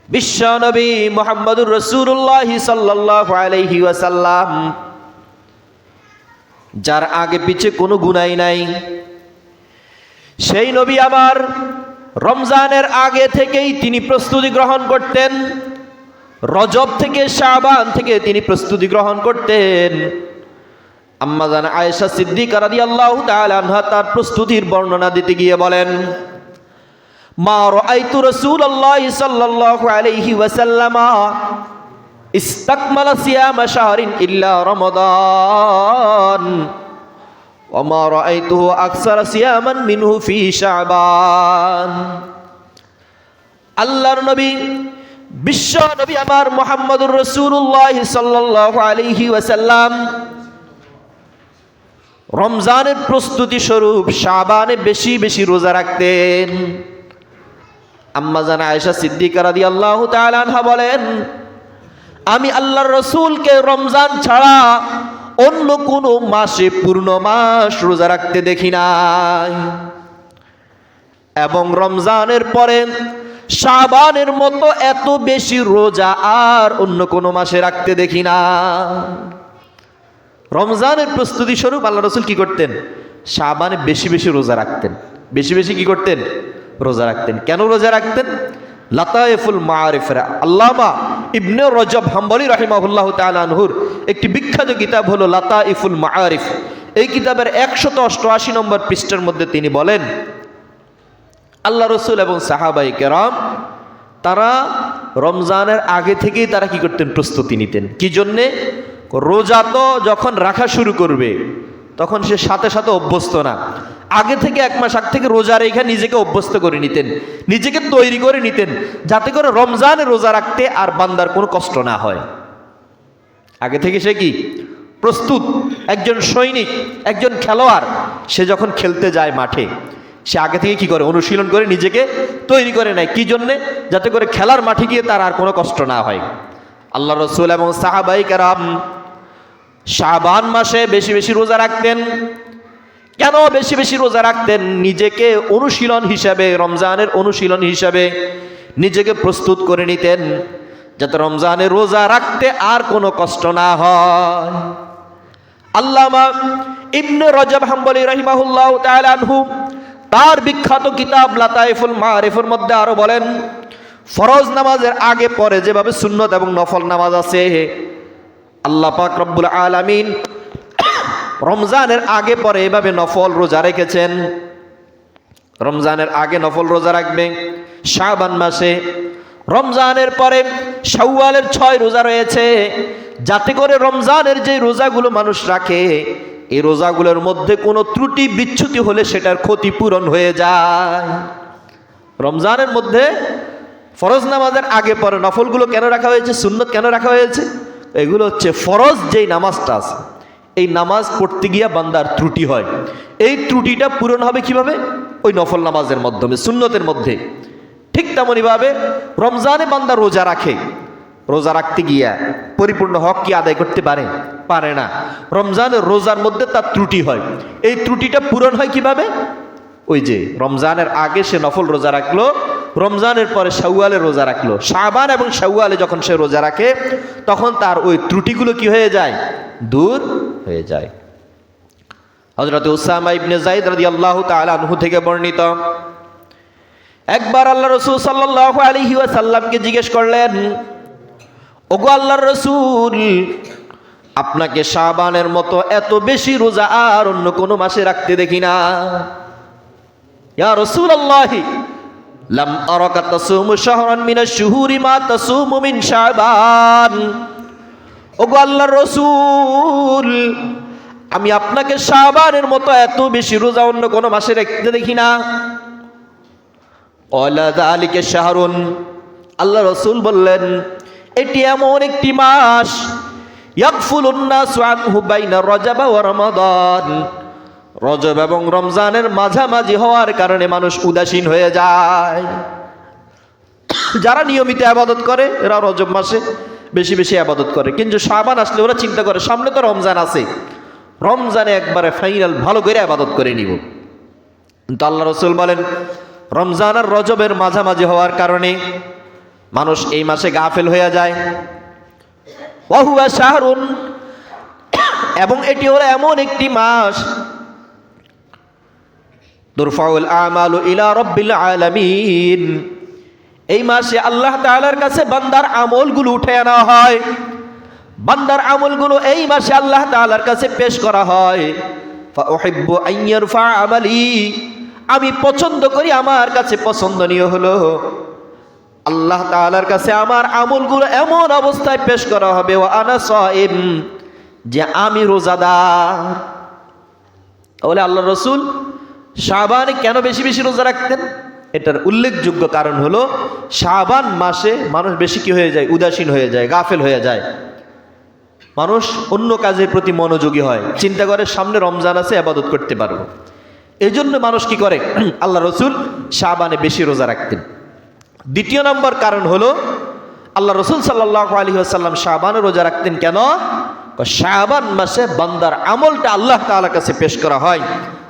বিশ্ব নবী মুহাম্মদুর রাসূলুল্লাহ সাল্লাল্লাহু আলাইহি ওয়াসাল্লাম, যার আগে পিছে কোনো গুনাহ নাই, সেই নবী আমার রমজানের আগে থেকেই তিনি প্রস্তুতি গ্রহণ করতেন। রজব থেকে শাবান থেকে তিনি প্রস্তুতি গ্রহণ করতেন। আম্মা জান আয়েশা সিদ্দিকা রাদিয়াল্লাহু তাআলা আনহা তার প্রস্তুতির বর্ণনা দিতে গিয়ে বলেন, মা রাআইতু রাসূলুল্লাহ সাল্লাল্লাহু আলাইহি ওয়াসাল্লাম ইস্তাকমালা সিয়ামা শাহরিন ইল্লা রমাদান ওয়া মা রাআইতুহু আকসারা সিয়ামান মিনহু ফি শাবান। আল্লাহর নবী বিশ্ব নবী আমার মুহাম্মদুর রাসূলুল্লাহ সাল্লাল্লাহু আলাইহি ওয়াসাল্লাম রমজানের প্রস্তুতি স্বরূপ শাবানে বেশি বেশি রোজা রাখতেন। আম্মা জান আয়েশা সিদ্দিকা রাদিয়াল্লাহু তাআলা আনহা বলেন, আমি আল্লাহর রাসূলকে রমজান ছাড়া অন্য কোনো মাসে পূর্ণ মাস রোজা রাখতে দেখি নাই, এবং রমজানের পরে শাবানের মতো এত বেশি রোজা আর অন্য কোনো মাসে রাখতে দেখি না। রমজানের প্রস্তুতি স্বরূপ আল্লাহ রাসূল কি করতেন? শাবানে বেশি বেশি রোজা রাখতেন। বেশি বেশি কি করতেন? রোজা রাখতেন। কেন রোজা রাখতেন? লাতায়েফুল মাআরিফের আল্লামা ইবনে রজব হাম্বলি রাহিমাহুল্লাহু তাআলা আনহুর একটি বিখ্যাত কিতাব হলো লাতায়েফুল মাআরিফ। এই কিতাবের 188 নম্বর পৃষ্ঠার মধ্যে তিনি বলেন, আল্লাহ রসুল এবং সাহাবায়ে কেরাম তারা রমজানের আগে থেকেই তারা কি করতেন? প্রস্তুতি নিতেন। কি জন্যে? রোজা তো যখন রাখা শুরু করবে তখন সে সাথে সাথে অভ্যস্ত না, আগে থেকে 1 মাস আগে থেকে রোজা রেখে নিজেকে অভ্যস্ত করে নিতেন, নিজেকে তৈরি করে নিতেন, যাতে করে রমজানে রোজা রাখতে আর বান্দার কোনো কষ্ট না হয়। আগে থেকে সে কি প্রস্তুত। একজন সৈনিক, একজন খেলোয়াড়, সে যখন খেলতে যায় মাঠে, সে আগে থেকে কি করে? অনুশীলন করে নিজেকে তৈরি করে নেয়। কি জন্যে? যাতে করে খেলার মাঠে গিয়ে তার আর কোনো কষ্ট না হয়। আল্লাহ রসুল এবং সাহাবায়ে কেরাম শাবান মাসে বেশি বেশি রোজা রাখতেন। কেন বেশি বেশি রোজা রাখতেন? নিজেকে অনুশীলন হিসাবে, রমজানের অনুশীলন হিসাবে নিজেকে প্রস্তুত করে নিতেন, যাতে রমজানে রোজা রাখতে আর কোনো কষ্ট না হয়। আল্লামা ইবনে রজব হাম্বলি রাহিমাহুল্লাহু তাআলা আনহু তার বিখ্যাত কিতাব লাতায়েফুল মাআরিফের মধ্যে আরো বলেন, ফরজ নামাজের আগে পরে যেভাবে সুন্নত এবং নফল নামাজ আছে, আল্লাহ পাক রব্বুল আলামিন রমজানের আগে পরে এভাবে নফল রোজা রেখেছেন। রমজানের আগে নফল রোজা রাখবে শাবান মাসে, রমজানের পরে শাওয়ালের 6 রোজা রয়েছে, যাতে করে রমজানের যে রোজাগুলো মানুষ রাখে, এই রোজাগুলোর মধ্যে কোনো ত্রুটি বিচ্যুতি হলে সেটার ক্ষতিপূরণ হয়ে যায়। রমজানের মধ্যে ফরজ নামাজের আগে পরে নফলগুলো কেন রাখা হয়েছে? সুন্নত কেন রাখা হয়েছে? এগুলো হচ্ছে ফরজ যেই নামাজটা আছে, এই নামাজ পড়তে গিয়া বান্দার ত্রুটি হয়, এই ত্রুটিটা পূরণ হবে কিভাবে? ওই নফল নামাজের মাধ্যমে, সুন্নতের মধ্যে। ঠিক তেমনইভাবে রমজানে বান্দা রোজা রাখে, রোজা রাখতে গিয়া পরিপূর্ণ হক কি আদায় করতে পারে? পারে না। রমজানের রোজার মধ্যে তার ত্রুটি হয়, এই ত্রুটিটা পূরণ হয় কিভাবে? ওই যে রমজানের আগে সে নফল রোজা রাখলো, রমজানের পরে শাওয়ালে রোজা রাখলো, শাবান এবং শাওয়ালে যখন সে রোজা রাখে তখন তার ওই ত্রুটিগুলো কি হয়ে যায়? দূর হয়ে যায়। হযরত উসামা ইবনে যায়েদ রাদিয়াল্লাহু তাআলা আনহু থেকে বর্ণিত, একবার আল্লাহ রাসূল সাল্লাল্লাহু আলাইহি ওয়াসাল্লামকে জিজ্ঞেস করলেন, ওগো আল্লাহর রাসূল, আপনাকে শাবানের মতো এত বেশি রোজা আর অন্য কোনো মাসে রাখতে দেখি না। ইয়া রাসূলুল্লাহ, লাম আরাকা তাসুমু শাহরান মিনাশ শুহুরি মা তাসুমু মিন শাবান। ওগো আল্লাহর রাসূল, আমি আপনাকে শাবানের মতো এত বেশি রোজা অন্য কোনো মাসে রাখতে দেখি না। ওয়ালা যালিকা শাহরুন, আল্লাহ রাসূল বললেন, এটি এমন একটি মাস, ইয়াগফুলুন নাসু আনহু বাইনা রজব ওয়া রমাদান, রজব এবং রমজানের মাঝামাঝি হওয়ার কারণে মানুষ উদাসীন হয়ে যায়। যারা নিয়মিত ইবাদত করে এরা রজব মাসে বেশি বেশি ইবাদত করে, কিন্তু শাবান আসলে ওরা চিন্তা করে সামনে তো রমজান আছে, রমজানে একবারে ফাইনাল ভালো করে ইবাদত করে নিব। কিন্তু আল্লাহ রাসূল বলেন, রমজান আর রজবের মাঝামাঝি হওয়ার কারণে মানুষ এই মাসে গাফেল হয়ে যায়। ওয়া হুয়া শাহরুন, এবং এটি হলো এমন একটি মাস তুরফাউল আমালু ইলা রাব্বিল আলামিন, এই মাসে আল্লাহ তাআলার কাছে বান্দার আমলগুলো উঠে আনা হয়। বান্দার আমলগুলো এই মাসে আল্লাহ তাআলার কাছে পেশ করা হয়। ফাউহিব্বু আন ইয়ারফা আমালি, আমি পছন্দ করি, আমার কাছে পছন্দনীয় হলো আল্লাহ তাআলার কাছে আমার আমলগুলো এমন অবস্থায় পেশ করা হবে ওয়া আনা সাইম, যে আমি রোজাদার। তাহলে আল্লাহ রসুল শাবানে কেন বেশি বেশি রোজা রাখতেন? এটার উল্লেখযোগ্য কারণ হলো শাবান মাসে মানুষ বেশি কি হয়ে যায়? উদাসীন হয়ে যায়, গাফেল হয়ে যায়। মানুষ অন্য কাজের প্রতি মনোযোগী হয়, চিন্তা করে সামনে রমজান আছে, ইবাদত করতে পারবো। এই জন্য মানুষ কি করে? আল্লাহ রসুল শাবানে বেশি রোজা রাখতেন। দ্বিতীয় নম্বর কারণ হলো আল্লাহ রসুল সাল্লাল্লাহু আলাইহি ওয়াসাল্লাম শাবানে রোজা রাখতেন কেন? শাবান মাসে বান্দার আমলটা আল্লাহ তাআলার কাছে পেশ করা হয়।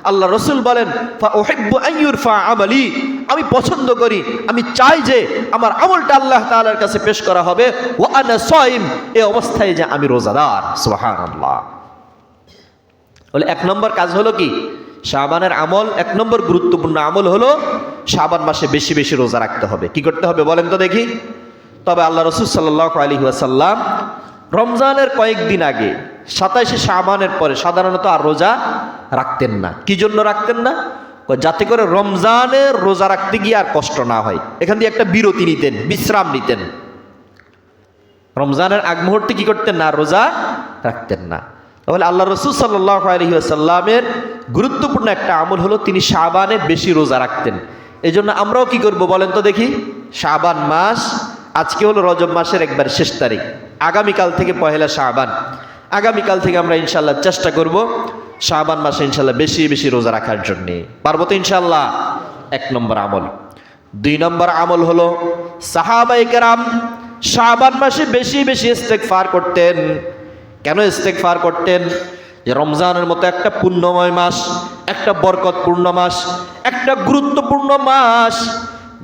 আল্লাহ রসুল বলেন ফাউহিব্বু আন ইউরফা আমালি, আমি পছন্দ করি, আমি চাই যে আমার আমলটা আল্লাহ তাআলার কাছে পেশ করা হবে ওয়া আনা সাইম, এই অবস্থায় যে আমি রোজাদার। সুবহানাল্লাহ। বলে এক নম্বর কাজ হলো কি? শাবানের আমল, এক নম্বর গুরুত্বপূর্ণ আমল হলো শাবান মাসে বেশি বেশি রোজা রাখতে হবে। কি করতে হবে বলেন তো দেখি? তবে আল্লাহ রসুল সাল্লাল্লাহু আলাইহি ওয়াসাল্লাম রমজানের কয়েকদিন আগে 27শে শাবানের পরে সাধারণত আর রোজা রাখতেন না। কি জন্য রাখতেন না? যাতে করে রমজানের রোজা রাখতে গিয়ে আর কষ্ট না হয়, এখান দিয়ে একটা বিরতি নিতেন, বিশ্রাম নিতেন। রমজানের আগ মুহূর্তে কি করতেন না? রোজা রাখতেন না। তাহলে আল্লাহ রসুল সাল্লাল্লাহু আলাইহি ওয়াসাল্লামের গুরুত্বপূর্ণ একটা আমল হলো তিনি শাবানে বেশি রোজা রাখতেন। এই জন্য আমরাও কি করব বলেন তো দেখি? শাবান মাস, আজকে হলো রজব মাসের একবার শেষ তারিখ, আগামীকাল থেকে পহেলা শাবান, আগামীকাল থেকে আমরা ইনশাল্লাহ চেষ্টা করব শাবান মাসে ইনশাল্লাহ বেশি বেশি রোজা রাখার জন্যে। পারবো তো ইনশাল্লাহ? এক নম্বর আমল। দুই নম্বর আমল হলো সাহাবায়ে কেরাম শাবান মাসে বেশি বেশি ইস্তেগফার করতেন। কেন ইস্তেগফার করতেন? যে রমজানের মতো একটা পুণ্যময় মাস, একটা বরকতপূর্ণ মাস, একটা গুরুত্বপূর্ণ মাস,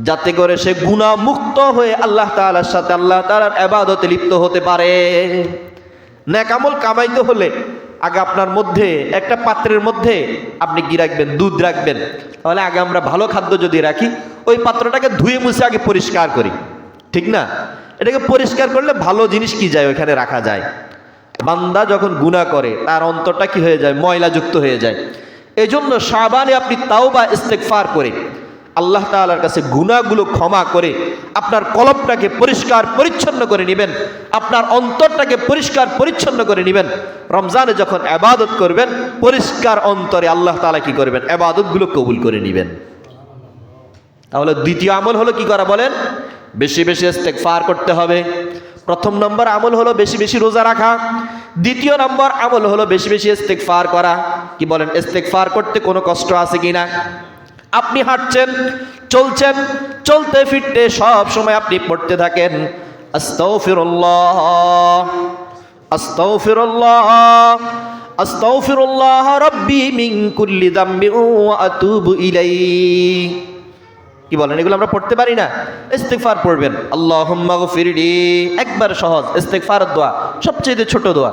যাতে করে সে গুনাহ মুক্ত হয়ে আল্লাহ তাআলার সাথে আল্লাহ তাআলার ইবাদতে লিপ্ত হতে পারে। নেক আমল কামাইতে হলে আগে আপনার মধ্যে একটা পাত্রের মধ্যে আপনি কি রাখবেন? দুধ রাখবেন। তাহলে আগে আমরা ভালো খাদ্য যদি রাখি, ওই পাত্রটাকে ধুয়ে মুছে আগে পরিষ্কার করি, ঠিক না? এটাকে পরিষ্কার করলে ভালো জিনিস কি যায় ওইখানে রাখা যায়। বান্দা যখন গুনাহ করে তার অন্তরটা কি হয়ে যায়? ময়লাযুক্ত হয়ে যায়। এই জন্য শাবানে আপনি তাওবা ইস্তেগফার করে আল্লাহ তাআলার কাছে গুনাহগুলো ক্ষমা করে আপনার কলবটাকে পরিষ্কার পরিচ্ছন্ন করে নেবেন, আপনার অন্তরটাকে পরিষ্কার পরিচ্ছন্ন করে নেবেন। রমজানে যখন ইবাদত করবেন, পরিষ্কার অন্তরে আল্লাহ তাআলা কি করবেন? ইবাদতগুলো কবুল করে নেবেন। তাহলে দ্বিতীয় আমল হলো কি করা বলেন? বেশি বেশি ইস্তেগফার করতে হবে। প্রথম নম্বর আমল হলো বেশি বেশি রোজা রাখা। দ্বিতীয় নম্বর আমল হলো বেশি বেশি ইস্তেগফার করা। কি বলেন? ইস্তেগফার করতে কোনো কষ্ট আছে কিনা? আপনি হাঁটছেন, চলছেন, চলতে ফিরতে সব সময় আপনি পড়তে থাকেন আস্তাগফিরুল্লাহ, আস্তাগফিরুল্লাহ, আস্তাগফিরুল্লাহ রাব্বি মিন কুল্লি যামবি ওয়া আতুবু ইলাইহি। কি বলেন? এগুলো আমরা পড়তে পারি না? ইস্তেগফার পড়বেন, আল্লাহুম্মা গফিরলি, একবার সহজ ইস্তেগফারের দোয়া, সবচেয়ে ছোট দোয়া।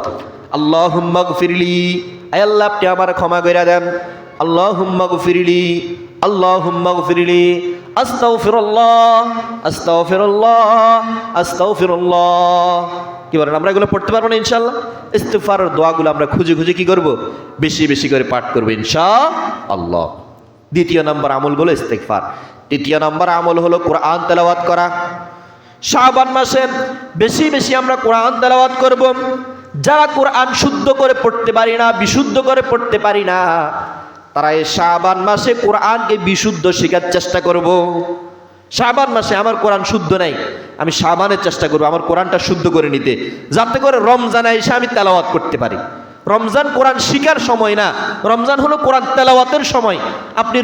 আল্লাহুম্মা গফিরলি, আয় আল্লাহ আপনি আমার ক্ষমা করে দেন। আল্লাহুম্মা গফিরলি, আল্লাহুম্মা গফিরলি, আস্তাগফিরুল্লাহ, আস্তাগফিরুল্লাহ, আস্তাগফিরুল্লাহ। কি বলেন? আমরা এগুলো পড়তে পারবো না ইনশাআল্লাহ? ইস্তেগফারের দোয়াগুলো আমরা খুঁজে খুঁজে কি করব? বেশি বেশি করে পাঠ করব ইনশাআল্লাহ। দ্বিতীয় নম্বর আমলগুলো ইস্তেগফার। তৃতীয় নম্বর আমল হলো কোরআন তেলাওয়াত করা। শাবান মাসে বেশি বেশি আমরা কোরআন তেলাওয়াত করব। যারা কোরআন শুদ্ধ করে পড়তে পারি না, বিশুদ্ধ করে পড়তে পারি না, তারা এই শাবান মাসে কোরআনকে বিশুদ্ধ শেখার চেষ্টা করব। শাবান মাসে আমার কোরআন শুদ্ধ নাই, আমি শাবানের চেষ্টা করব আমার কোরআনটা শুদ্ধ করে নিতে, যাতে করে রমজানে এসে আমি তেলাওয়াত করতে পারি। রমজান কোরআন শিখার সময় না, রমজান হলো কোরআন তেলাওয়াতের সময়। আপনি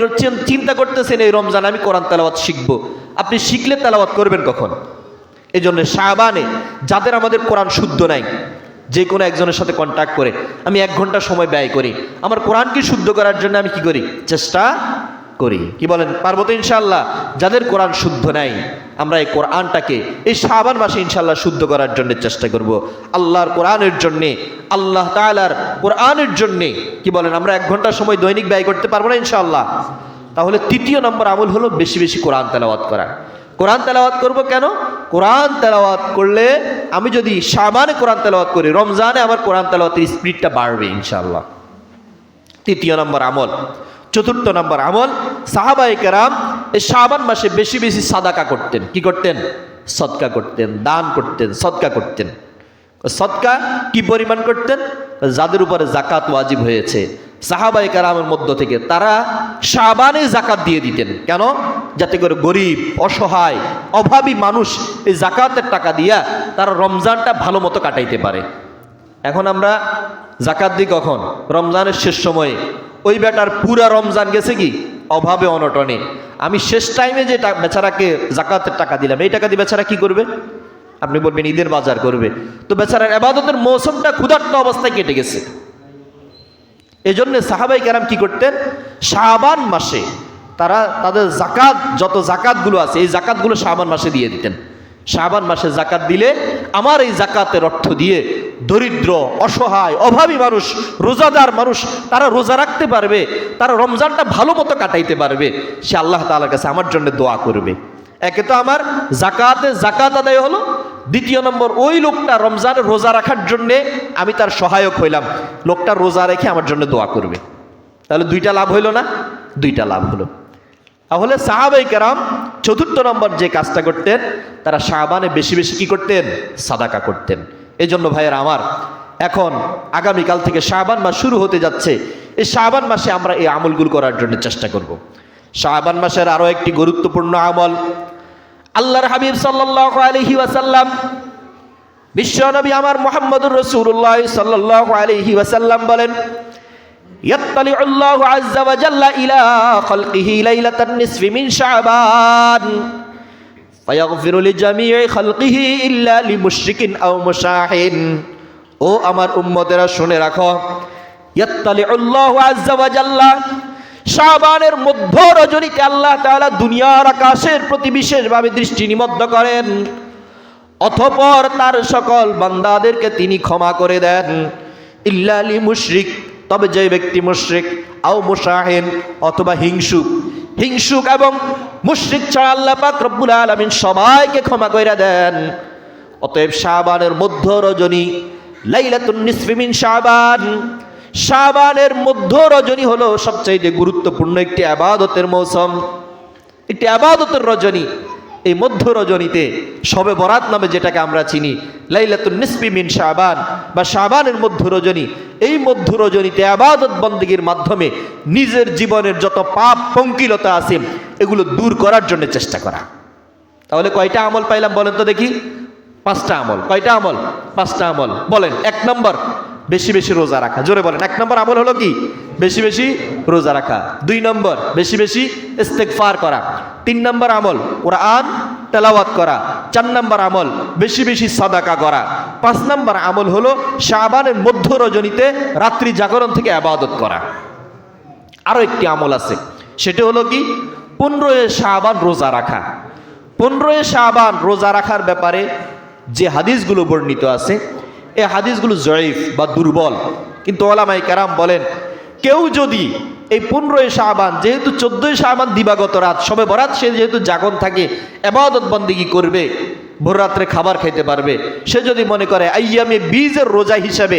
চিন্তা করতেছেন এই রমজান আমি কোরআন তেলাওয়াত শিখবো, আপনি শিখলে তেলাওয়াত করবেন কখন? এই জন্য শাবানে যাদের আমাদের কোরআন শুদ্ধ নাই, যে কোনো একজনের সাথে কন্ট্যাক্ট করে আমি 1 ঘন্টা সময় ব্যয় করি আমার কোরআনকে শুদ্ধ করার জন্য। আমি কি করি? চেষ্টা করি। কি বলেন, পারবো তো ইনশাআল্লাহ? যাদের কোরআন শুদ্ধ নাই, আমরা এই কোরআনটাকে এই শাবান মাসে ইনশাআল্লাহ শুদ্ধ করার জন্য চেষ্টা করব। আল্লাহর কোরআনের জন্যে, আল্লাহ তাআলার কোরআনের জন্যে কি বলেন, আমরা 1 ঘন্টা সময় দৈনিক ব্যয় করতে পারবো না ইনশাআল্লাহ? তাহলে 3য় নম্বর আমল হলো বেশি বেশি কোরআন তেলাওয়াত করা। কোরআন তেলাওয়াত করব কেন? কোরআন তেলাওয়াত করলে, আমি যদি শাবানে কোরআন তেলাওয়াত করি, রমজানে আমার কোরআন তেলাওয়াতের স্পিডটা বাড়বে ইনশাআল্লাহ। 3য় নম্বর আমল। 4র্থ নম্বর আমল, সাহাবায়ে কেরাম এই শাবান মাসে বেশি বেশি সাদাকা করতেন। কি করতেন? সদকা করতেন, দান করতেন, সদকা করতেন। সদকা কি পরিমাণ করতেন? যাদের উপরে যাকাত ওয়াজিব হয়েছে সাহাবায়ে কেরামের মধ্য থেকে তারা শাবানে যাকাত দিয়ে দিতেন। কেন? যাতে করে গরিব, অসহায়, অভাবী মানুষ এই যাকাতের টাকা দিয়া তারা রমজানটা ভালো মতো কাটাইতে পারে। এখন আমরা যাকাত দিই কখন? রমজানের শেষ সময়ে। ওই বেটার পুরা রমজান গেছে কি অভাবে, অনটনে। আমি শেষ টাইমে যে বেচারাকে যাকাতের টাকা দিলাম, এই টাকা দিয়ে বেচারা কি করবে? আপনি বলবেন ঈদের বাজার করবে। তো বেচারার ইবাদতের মৌসুমটা ক্ষুধার্ত অবস্থায় কেটে গেছে। এজন্য সাহাবায়ে কেরাম কি করতেন? শাবান মাসে তারা তাদের যাকাত, যত যাকাতগুলো আছে এই যাকাতগুলো শাবান মাসে দিয়ে দিতেন। শাবান মাসে যাকাত দিলে আমার এই যাকাতের অর্থ দিয়ে দরিদ্র, অসহায়, অভাবী মানুষ, রোজাদার মানুষ তারা রোজা রাখতে পারবে, তারা রমজানটা ভালো মতো কাটাইতে পারবে। সে আল্লাহ তাআলার কাছে আমার জন্য দোয়া করবে। একে তো আমার যাকাত আদায় হলো, 2য় নম্বর ওই লোকটা রমজানের রোজা রাখার জন্যে আমি তার সহায়ক হইলাম, লোকটা রোজা রেখে আমার জন্য দোয়া করবে। তাহলে 2টা লাভ হইল না? 2টা লাভ হলো। তাহলে সাহাবায়ে কেরাম 4র্থ নম্বর যে কাজটা করতেন, তারা শাবানে বেশি বেশি কি করতেন? সাদাকা করতেন। এই জন্য ভাইয়েরা আমার, এখন আগামীকাল থেকে শাবান মাস শুরু হতে যাচ্ছে। এই শাবান মাসে আমরা এই আমলগুলো করার জন্য চেষ্টা করব। শাবান মাসের আরো একটি গুরুত্বপূর্ণ আমল, আল্লাহর হাবিব সাল্লাল্লাহু আলাইহি ওয়াসাল্লাম, বিশ্বনবী আমার মুহাম্মদুর রাসূলুল্লাহ সাল্লাল্লাহু আলাইহি ওয়াসাল্লাম বলেন, ইয়াত্তালিউল্লাহু আযজা ওয়া জাল্লা ইলা খালকিহি লাইলাতান নিসফি মিন শাবান ফায়াগফিরু লিজামিই খালকিহি ইল্লা লিমুশরিকিন আও মুশাহিন। ও আমার উম্মতেরা শুনে রাখো, ইয়াত্তালিউল্লাহু আযজা ওয়া জাল্লা, শাবানের মধ্য রজনীতে আল্লাহ তাআলা দুনিয়ার আকাশের প্রতি বিশেষভাবে দৃষ্টি নিবদ্ধ করেন, অতঃপর তার সকল বান্দাদেরকে তিনি ক্ষমা করে দেন। ইল্লা লিমুশরিক, তবে যে ব্যক্তি মুশরিক, আও মুশাহিন, অথবা হিংসুক এবং মুশরিক ছাড়া আল্লাহ পাক রব্বুল আলামিন সবাইকে ক্ষমা করে দেন। অতএব শাবানের মধ্য রজনী, লাইলাতুন নিসফি মিন শাবান, শাবানের মধ্য রজনী হলো সবচেয়ে গুরুত্বপূর্ণ একটি ইবাদতের মৌসুম, একটি ইবাদতের রজনী। এই মধ্য রজনীতে শবে বরাত নামে যেটাকে আমরা চিনি, লাইলাতুন নিসফি মিন শাবান বা শাবানের মধ্য রজনী, এই মধ্য রজনীতে ইবাদত বন্দেগীর মাধ্যমে নিজের জীবনের যত পাপ পঙ্কিলতা আছে এগুলো দূর করার জন্য চেষ্টা করা। তাহলে কয়টা আমল পাইলাম বলেন তো দেখি? 5টা আমল। কয়টা আমল? 5টা আমল। বলেন। 1 নম্বর, বেশি বেশি রোজা রাখা। জোরে বলেন। 1 নম্বর আমল হলো কি? বেশি বেশি রোজা রাখা। 2 নম্বর, বেশি বেশি ইস্তেগফার করা। 3 নম্বর আমল, কোরআন তেলাওয়াত করা। 4 নম্বর আমল, বেশি বেশি সাদাকা করা। 5 নম্বর আমল হলো শাবানের মধ্য রজনীতে রাত্রি জাগরণ থেকে ইবাদত করা। আরো একটি আমল আছে, সেটা হলো কি? 15 শাবান রোজা রাখা। 15 শাবান রোজা রাখার ব্যাপারে যে হাদিসগুলো বর্ণিত আছে, এই হাদিসগুলো জয়ীফ বা দুর্বল, কিন্তু ওলামায়ে কেরাম বলেন, কেউ যদি এই 15 শাবান, যেহেতু 14 শাবান দিবাগত রাত, শবে বরাত, সে যেহেতু জাগন থাকে, ইবাদত বন্দেগী করবে, ভোর রাত্রে খাবার খাইতে পারবে, সে যদি মনে করে আইয়ামে বীজের রোজা হিসাবে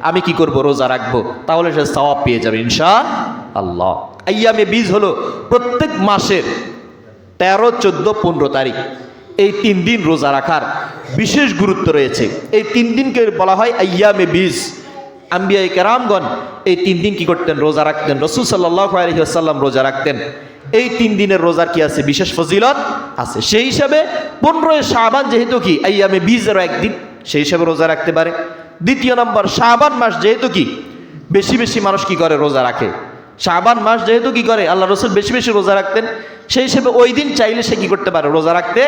আমি কি করব? রোজা রাখবো, তাহলে সে সওয়াব পেয়ে যাবে ইনশাআল্লাহ। আইয়ামে বীজ হলো প্রত্যেক মাসের 13, 14, 15 তারিখ, এই 3 দিন রোজা রাখার বিশেষ গুরুত্ব রয়েছে। এই 3 দিনকে বলা হয় আইয়ামে বীজ। আম্বিয়ায়ে কেরামগণ এই 3 দিন কি করতেন? রোজা রাখতেন। রাসূল সাল্লাল্লাহু আলাইহি ওয়াসাল্লাম রোজা রাখতেন। এই 3 দিনের রোজার কি আছে? বিশেষ ফজিলত আছে। সেই হিসাবে 15 শাবান যেহেতু কি আইয়ামে বীজের একদিন, সেই হিসাবে রোজা রাখতে পারে। 2 নম্বর, শাবান মাস যেহেতু কি বেশি বেশি মানুষ কি করে? রোজা রাখে। শাবান মাস যেহেতু কি করে? আল্লাহ রাসূল বেশি বেশি রোজা রাখতেন, সেই হিসাবে ওই দিন চাইলে সে কি করতে পারে? রোজা রাখতে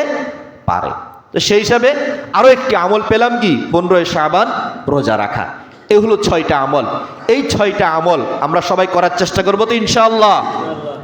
পারে। তো সেই হিসাবে আরো একটি আমল পেলাম কি? 15 শাবান রোজা রাখা। এই হলো 6টা আমল। এই 6টা আমল আমরা সবাই করার চেষ্টা করবো তো ইনশাআল্লাহ।